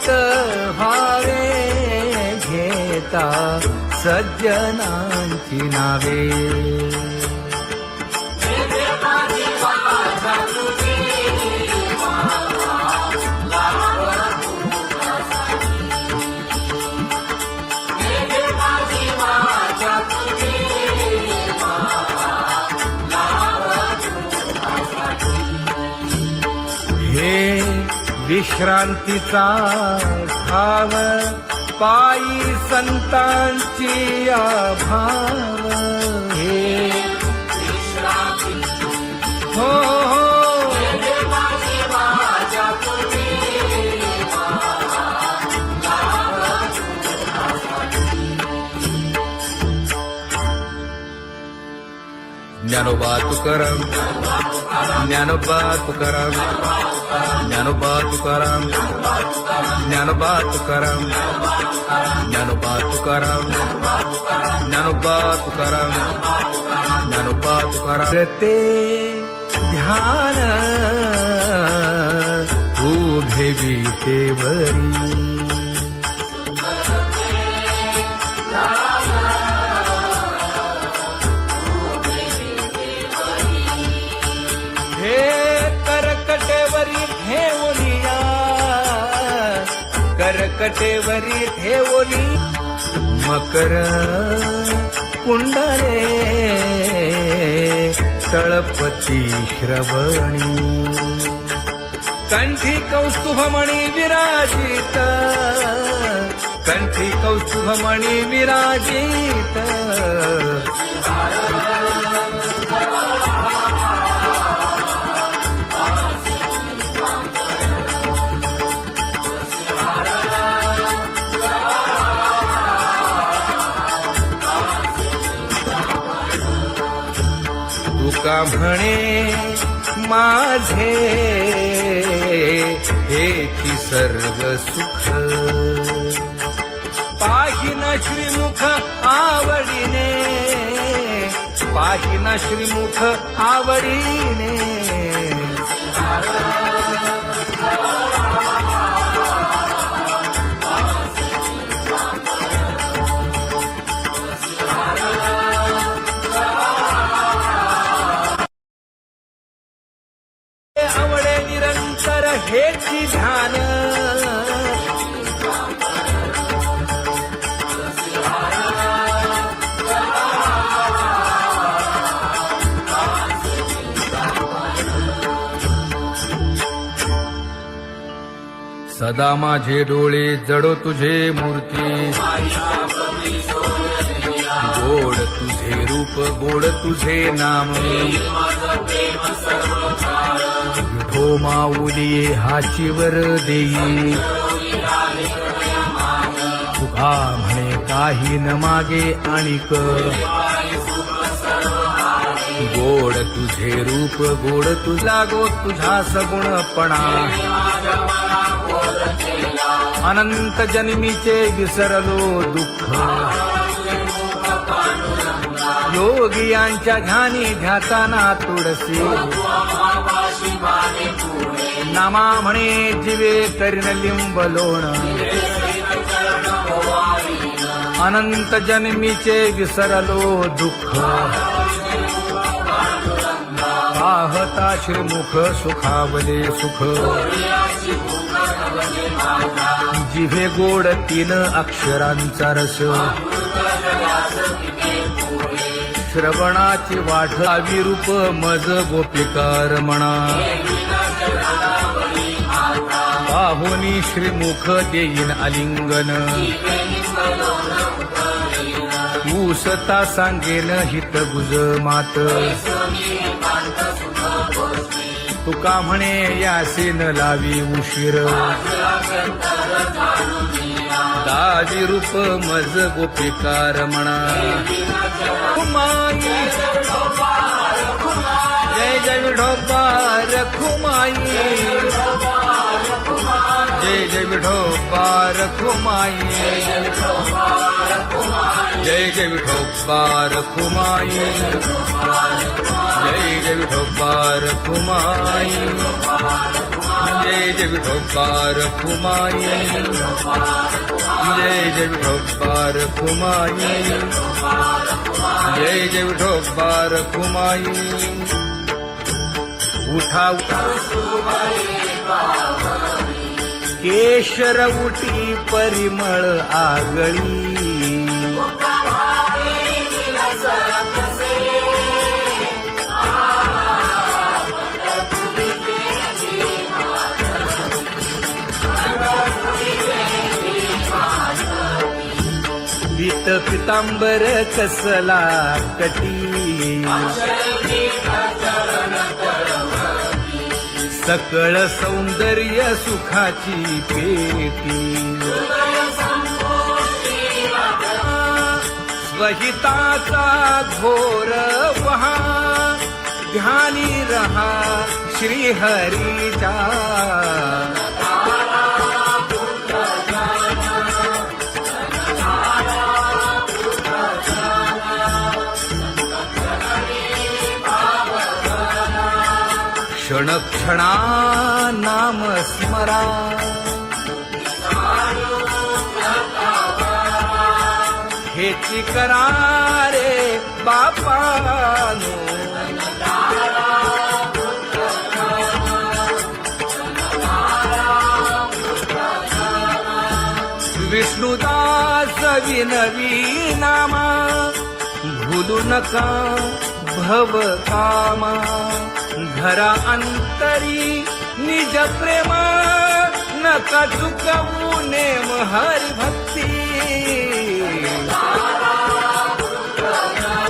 शांत व्हावे घेता सज्जनांची नावे. हे विश्रांतीचा ठाव पायी संतांची आभाव. हे हो हो ज्ञानोबा तुकाराम, ज्ञानोबा तुकाराम, ज्ञानोबा तुकाराम, ज्ञानोबा तुकाराम, ज्ञानोबा तुकाराम, ज्ञानोबा तुकाराम, ज्ञानोबा तुकाराम. ते ध्यान उभे विटेवरी. करकटेवरी ठेवली मकर कुंडले तळपती श्रवणी. कंठी कौस्तुभमणी विराजित, कंठी कौस्तुभमणी विराजित. तुका म्हणे माझे हेची सर्व सुख. पाहिना श्रीमुख आवडीने, पाहिना श्रीमुख आवडीने. आवडे निरंतर हेची ध्यान. सदा माझे डोळे जडो तुझे मूर्ती. गोड तुझे रूप, गोड तुझे नाम. विठो माऊली हाचीवर देई. तुका म्हणे काही न मागे आणिक. गोड तुझे रूप, गोड तुझा गो तुझा सगुणपणा. अनंत जन्मीचे विसरलो दुःख. योगियांच्या ध्यानी ध्याताना तुळसी. नामा म्हणे जीवे करीन लिंबलोण. अनंत जन्मीचे विसरलो दुःख. पाहता श्रीमुख सुखावले सुख. जिभे गोड 3 अक्षरांचा रस. श्रवणाची वाट विरूप मज गोपिकार म्हणा. पाहुनी श्रीमुख देईन आलिंगन. ऊसता सांगेन हित गुज मात. तुका म्हणे यासे न लावी उशीर. दावी रूप मज गोपिकार म्हणा. खुमाई जय जय विठोबा रखुमाई. जय जय विठोबा रखुमाई जय जय विठोबा रखुमाई जय जय विठोबा रखुमाई जय जय विठोबा रखुमाई जय जय विठोबा रखुमाई जय जय विठोबा रखुमाई उठा केशर उठी परिमळ आगळी पीत पितांबर कसला कटी सकळ सौंदर्य सुखाची पेटी स्वहिताचा घोर वहा ध्यानी रहा श्रीहरीचा क्षणक्षणा नाम स्मरा हेची करा रे बापानो विष्णुदास विनवी नामा भूलू नका भव कामा घरा अंतरी निज प्रेम नका चुकवू नेम हरी भक्ती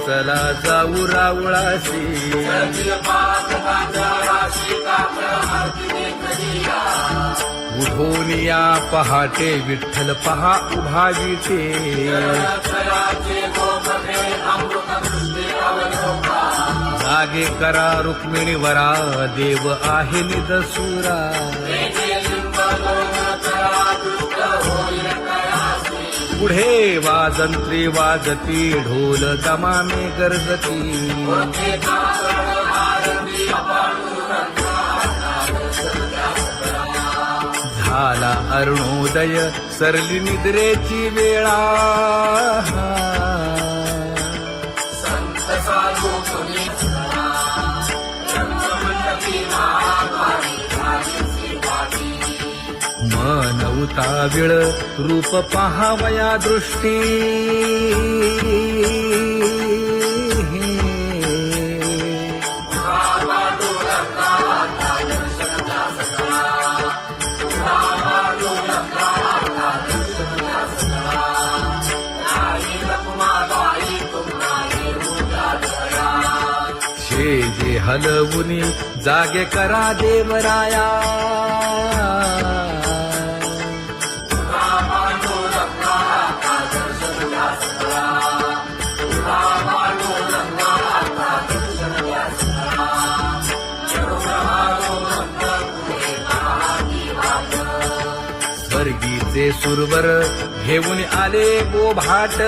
चला जाऊ रावळाशी उठून या पहाटे विठ्ठल पहा उभा विटे जागे करा रुक्मिणी वरा देव आहे निदसुरा पुढे वाजंत्री वाजती ढोल दमामे गरजती झाला अरुणोदय सरली निद्रेची वेळा मन उताविळ रूप पहावया दृष्टी जे हलवुनी जागे करा देवराया स्वर्गीचे सुरवर घेऊन आले गोभाट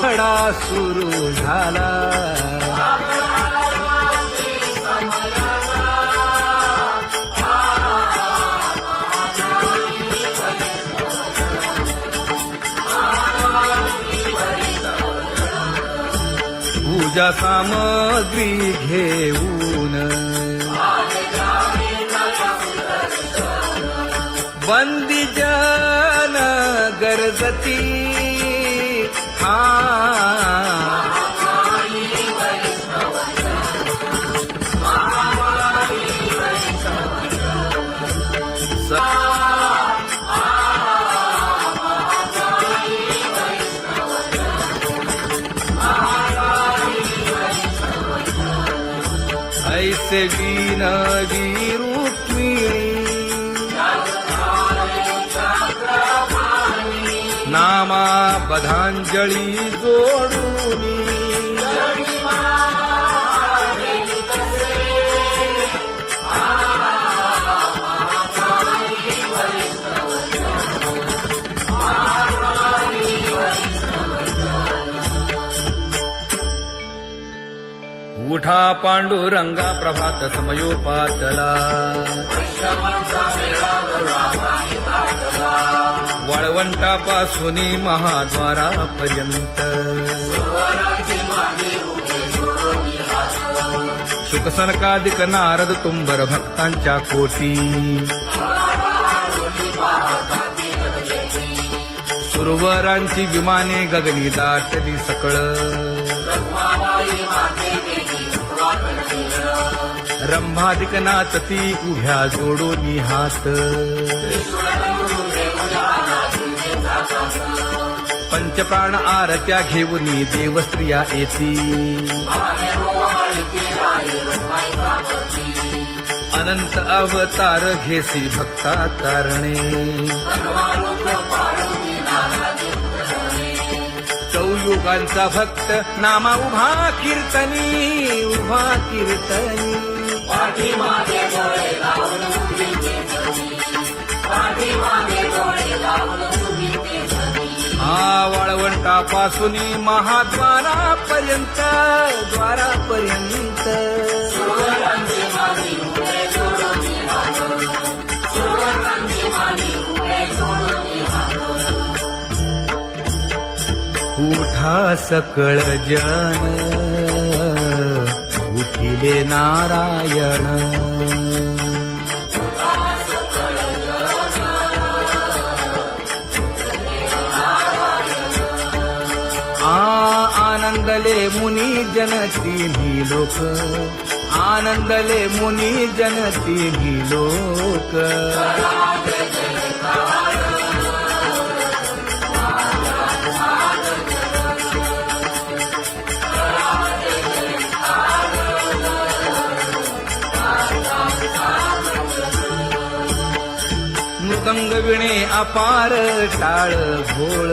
खडा सुरू झाला पूजा सामग्री घेऊन बंदी जन गरजती ऐसे विनवी रुक्मिणी नामा बधांजळी जोडूनी पांडुरंगा प्रभात समयोपातला वाळवंटापासून महाद्वारापर्यंत शुकसनकादिक नारद तुंबर भक्तांच्या कोटी सुरवरांची विमाने गगनी दाटली सकळ रंभादिक नाचती उभ्या जोडोनी हात पंचप्राण आरत्या घेऊनी देवस्त्रिया येती अनंत अवतार घेसी भक्ता तारणे चौयुगांचा भक्त नामा उभा कीर्तनी पाठीमागे डोळे लावून उभी तेजनी, पाठीमागे डोळे लावून उभी तेजनी. वाळवंटापासून महाद्वारापर्यंत सुरवरांची मांडी उभे जोडून हात, सुरवरांची मांडी उभे जोडून हात. उठा सकळ जन उठिले नारायण आनंदले मुनी जन तिन्ही लोक आनंदले मुनी जन तिन्ही लोक मृदंग विणे अपार टाळ भोळ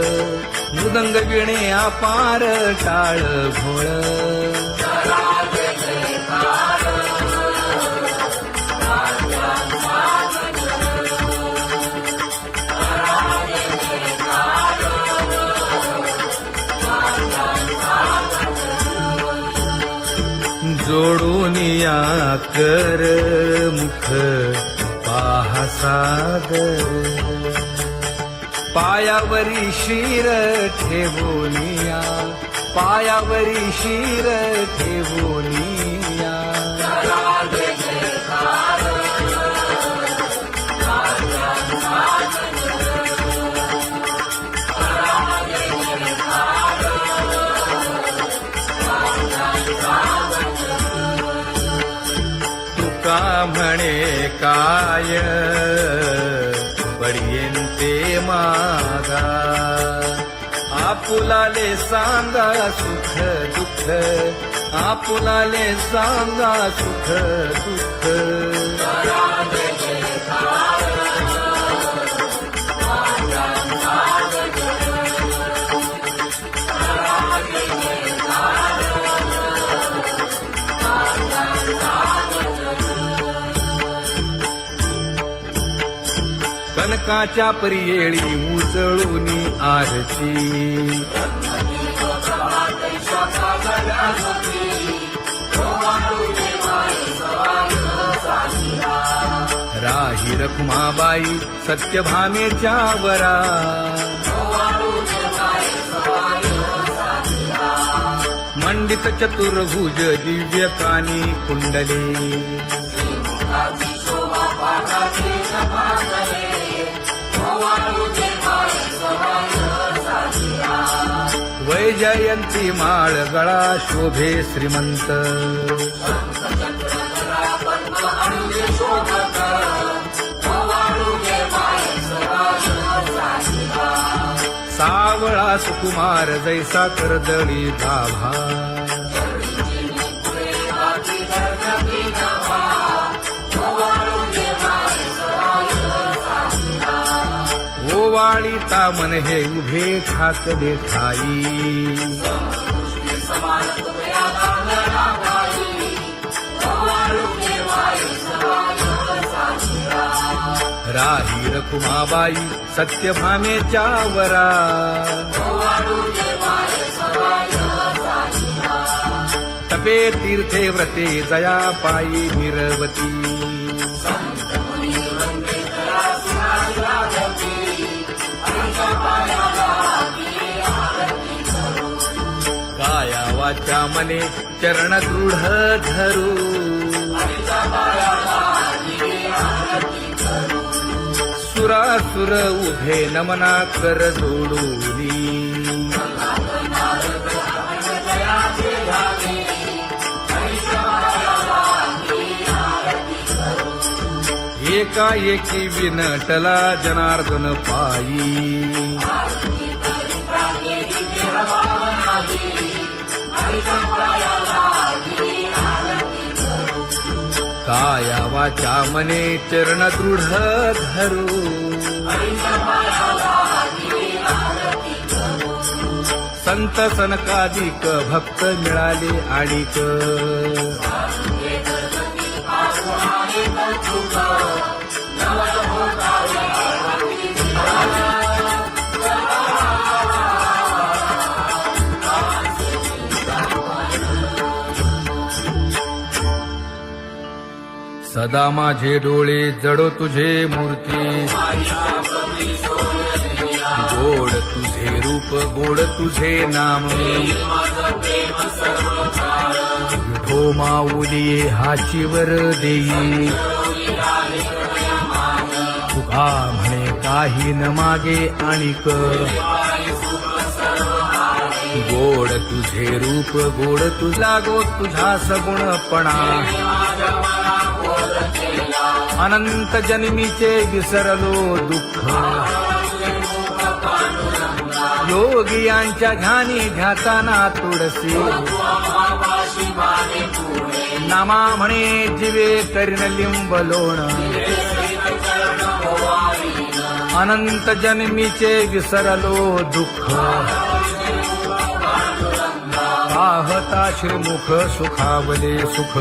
मृदंग विणे अपार टाळ भोळ जोडून या कर मुख पाहा सादर पायावरी शिर ठेवोनिया पायावरी शिर ठेवोनिया तुका म्हणे काय बडियेंते मागा आपुलाले सांगा सुख दुःख आपुलाले सांगा सुख दुःख कनकाच्या परियेळी उजळून आरती राही रखुमाबाई सत्यभामेच्या वरा मंडित चतुर्भुज दिव्य कानी कुंडले वैजयंती माळ गळा शोभे श्रीमंत सावळा सुकुमार जैसा कर्दळी गाभा ओवाळीता मन हे उभे ठाकले ठाई राही रखुमाबाई सत्यभामेच्या वरा तपे तीर्थे व्रते जया पायी निरवती काया वाचा मने चरण दृढ धरू सुरासुर उभे नमना कर जोडूनी एकाएकी विनटला जनार्दन पायी काया वाचा मने चरण दृढ धरू संत सनकादिक भक्त मिळाले आणिक सदा माझे डोळे जडो तुझे मूर्ती गोड तुझे रूप गोड तुझे नाम विठो माऊली हाचीवर देई तुका म्हणे काही न मागे आणिक गोड तुझे रूप गोड तुझा गो तुझा सगुणपणा अनंत जन्मीचे विसरलो दुःख योगियांच्या ध्यानी ध्याताना तुळसी नामा म्हणे जीवे करीन लिंबलोण अनंत जन्मीचे विसरलो दुःख पाहता श्रीमुख सुखावले सुख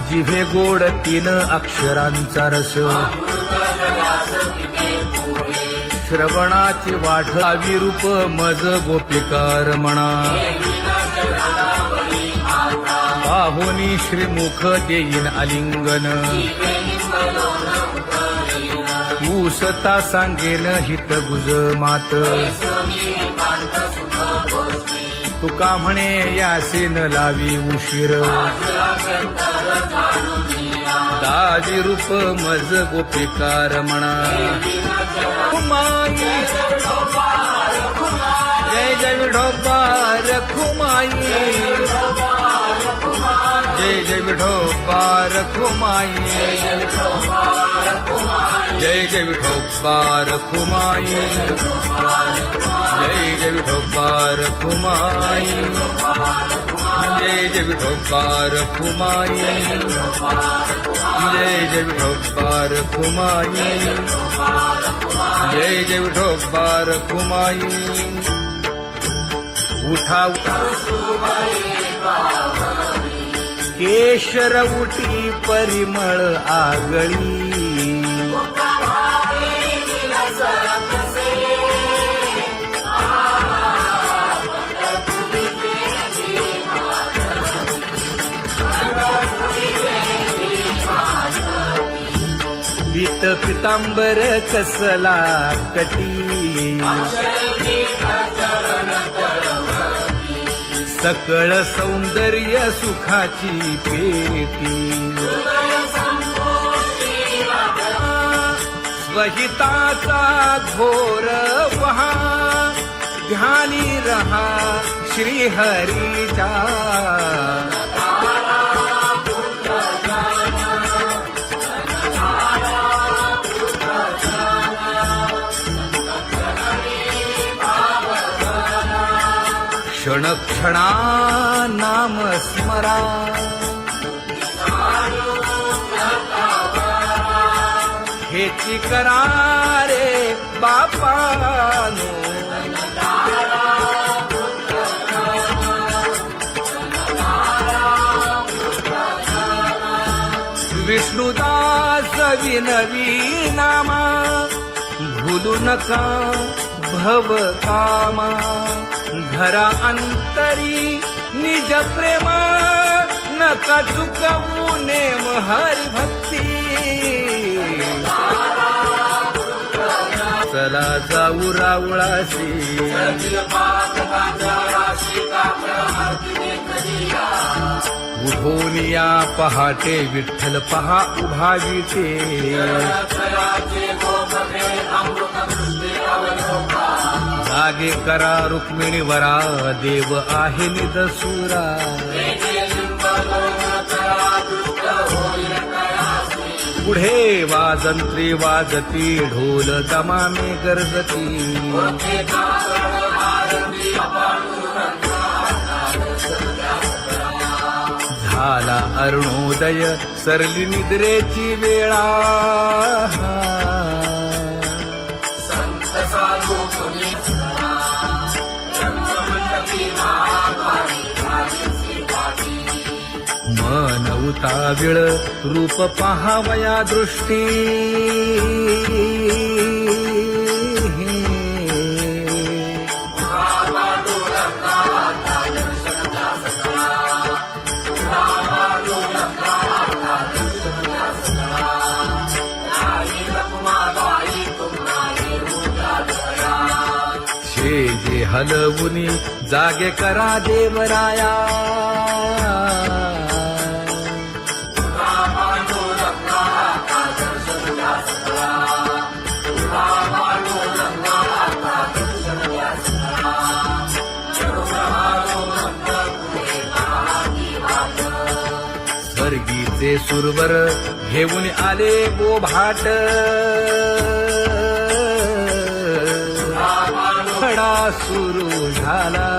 जिभे गोड तीन अक्षरांचा रस श्रवणाची वाट विरूप मज गोपिकार म्हणा पाहुनी श्रीमुख देईन आलिंगन ऊसता सांगेन हित गुज मात तुका म्हणे यासीन लावी उशीर दाजी रूप मज गोपिकार म्हणा खुमाई जय जय विठोबार खुमाई जय जय विठोबार खुमाई जय जय विठोबार खुमाई जय जय विठोबार खुमाई जय जय विठोबार खुमाई जय जय विठोबार खुमाई जय जय विठोबार खुमाई उठा केशर उठी परिमळ आगळी पीत पितांबर कसला कटी सकळ सौंदर्य सुखाची पेटी स्वहिताचा घोर वहा ध्यानी रहा श्रीहरीचा क्षण क्षणा नाम स्मरा हेची करा रे बापानो विष्णुदास विनवी नामा भूलू नका भव कामा धरा अंतरी निज प्रेम नका चुकवू नेम हरी भक्ती चला जाऊ रावळाशी उठून या पहाटे विठ्ठल पहा उभा विटे जागे करा रुक्मिणी वरा देव आहे निदसुरा पुढे वाजंत्री वाजती ढोल दमामे गरजती झाला अरुणोदय सरली निद्रेची वेळा मन उताविळ रूप पहावया दृष्टी जे हलवुनी जागे करा देवराया स्वर्गीचे सुरवर घेऊन आले बोभाट खडा सुरू झाला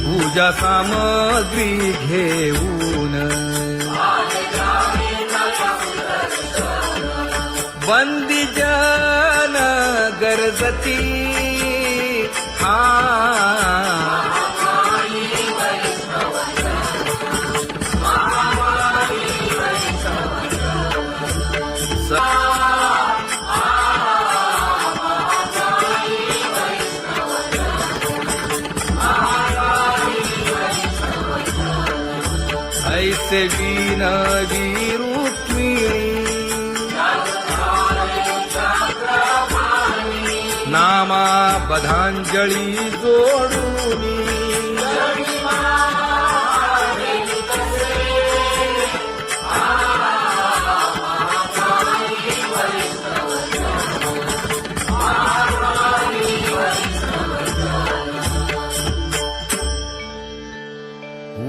पूजा सामग्री घेऊन बंदी जन गरजती ऐसे विनवी रुक्मिणी नामा बधांजळी जोडूनी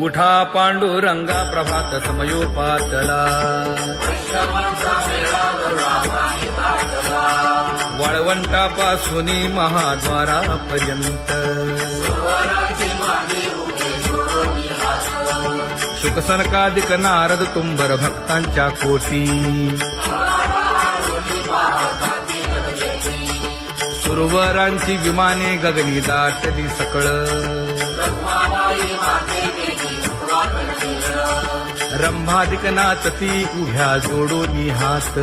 उठा पांडुरंगा प्रभात समयोपातला वाळवंटापासून महाद्वारापर्यंत शुकसनकादिक नारद तुंबर भक्तांच्या कोटी सुरवरांची विमाने गगनी दाटली सकळ रंभादिक नाचती उभ्या जोडोनी हात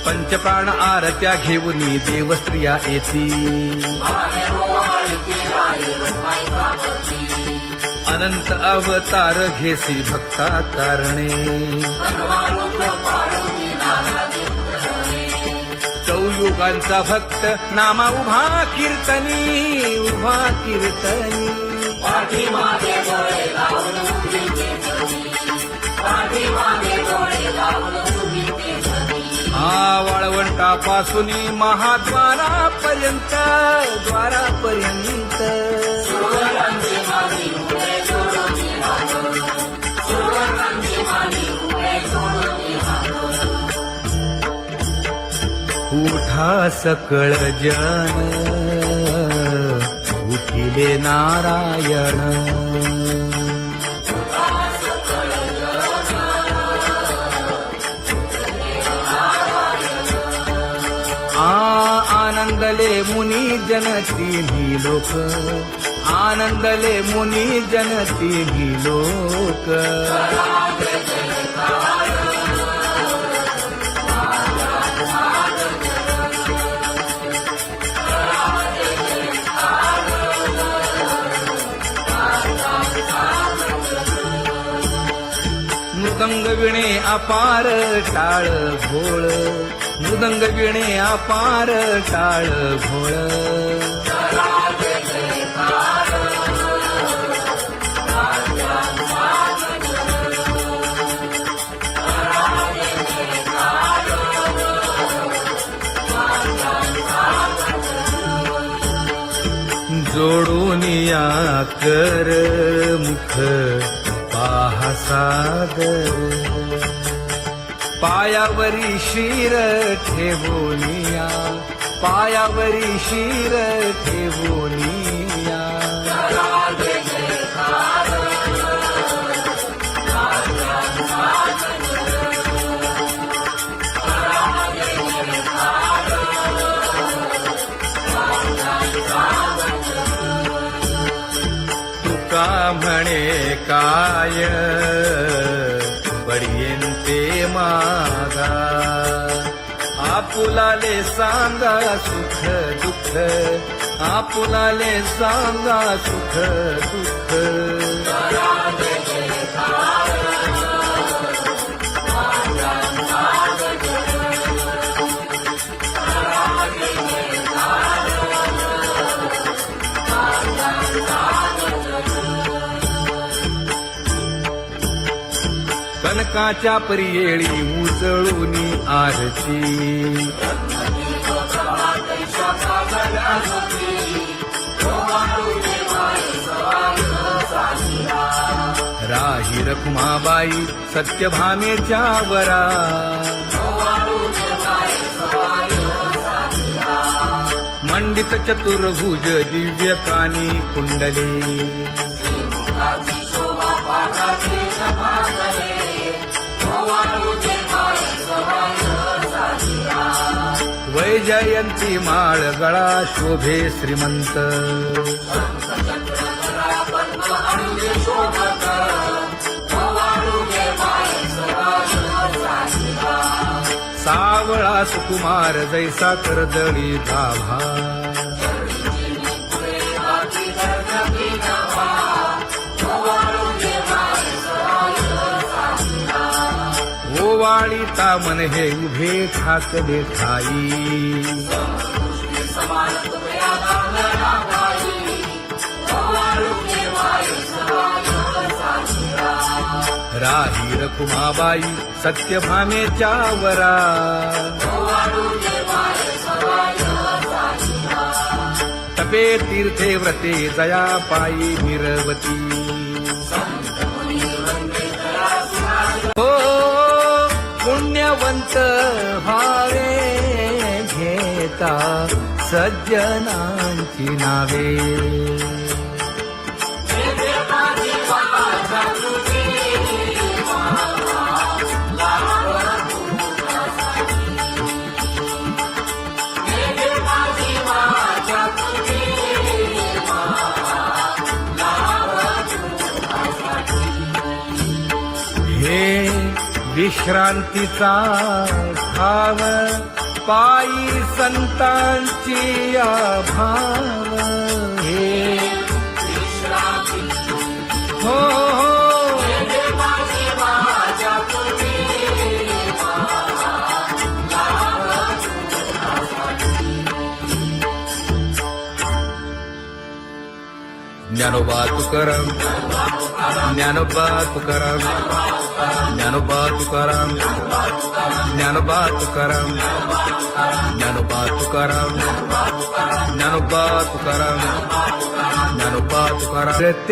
पंचप्राण आरत्या घेऊनी देवस्त्रिया येती अनंत अवतार घेसी भक्ता तारणे चौयुगांचा भक्त नामा उभा कीर्तनी उभा कीर्तनी पाठीमागे डोळे लावून उभी केसरी, पाठीमागे डोळे लावून उभी केसरी. वाळवंटापासून महाद्वारापर्यंत द्वारापर्यंत सुवर्णांची माली उभे जोडून हात, सुवर्णांची माली उभे जोडून हात. उठा सकळ जन उठिले नारायण आनंद आनंदले मुनी जन तिन्ही लोक, आनंदले मुनी जन तिन्ही लोक. मृदंग विणे अपार टाळ भोळ, मृदंग विणे अपार टाळ भोळ. जोडून या कर मुख पाहा सागर, पायावरी शिर ठेवोनिया, पायावरी शिर ठेवोनिया. तुका म्हणे काय बडियेन ते मागा, आपुलाले सांगा सुख दुःख, आपुलाले सांगा सुख दुःख. कनकाच्या परियेळी उजळूनी आरती, राही रखुमाबाई सत्यभामेच्या वरा, मंडित चतुर्भुज दिव्य कानी कुंडले, वैजयंती माळ गळा शोभे श्रीमंत, सावळा सुकुमार जैसा कर्दळी गाभा, ओवाळीता मन हे उभे ठाकले ठाई, राही रखुमाबाई सत्यभामेच्या वरा, तपे तीर्थे व्रते जया पायी निरवती. हो पुण्यवंत व्हावे घेता सज्जनांची नावे, हे विश्रांतीचा भाव पायी संतांची भाव, हे हो ज्ञानोबा तुकाराम, ज्ञानोबा तुकाराम, ज्ञानोबा तुकाराम, ज्ञानोबा तुकाराम, ज्ञानोबा तुकाराम, ज्ञानोबा तुकाराम, ज्ञानोबा तुकाराम.